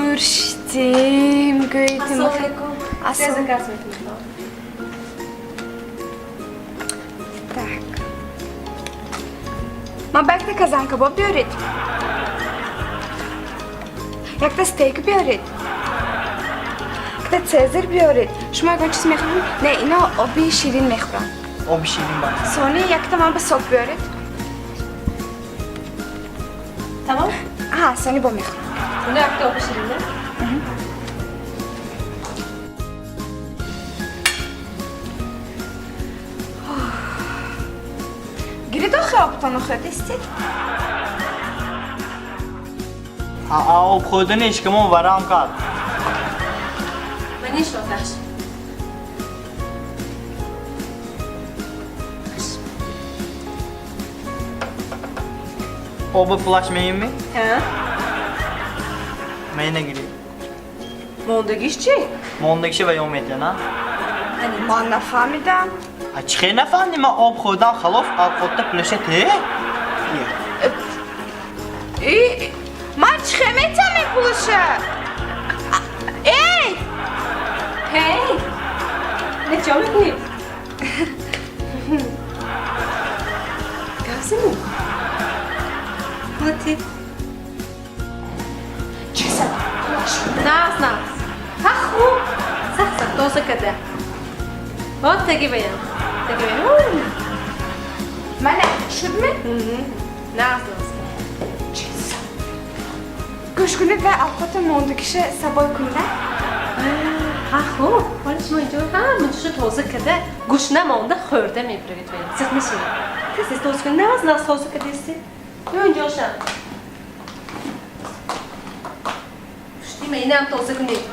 Mürşdim, göydim. Assalamualaikum. Assalamu- Связь заказывать нужно. Так. Мабекте казан кебаб بیارید. یک تا استیک بیارید. یک تا چیزر بیارید. شما یکان چیز میخواین؟ نه اینا آبی شیرین میخورن. O bir şeyin bak. سونی یک تا من به سوپ بیارید. Tamam. ها سونی با میخورن. Bunu yaptı o pişirimde. گیرید آخه آبتان خود استید. Ha o kodunu hiç kimin varan kat. Ben iş oltaş. O bu flash main mi? Ha? Main'e giriyor. Mondagi işçi. Mondaki şey ve yom ediyor ha. Hani من نفهمیدم. Açıkçası ne efendim ben o kodan xalof alkotta plaşet he? ای من چخمیتم این پولشه. ای Hey! Ne çabuk ne? Gelsin mi? Hadi. چیزم Naz naz. Ha خوب. Sah sah dosa kada. Hadi tagi beyan. Tagi beyan. من شد می؟ Naz naz. چیزم گوش کنید و اوقات موندگیش سبای کنید. Ha خوب. ولی شما اینجا من چشو توزه کده گوش نمانده خورده میبرید beyan. Sık mısın? Siz toz kın. Naz naz tozu kadesi. Önce o şan. Değil mi? İnem tozu kın değil.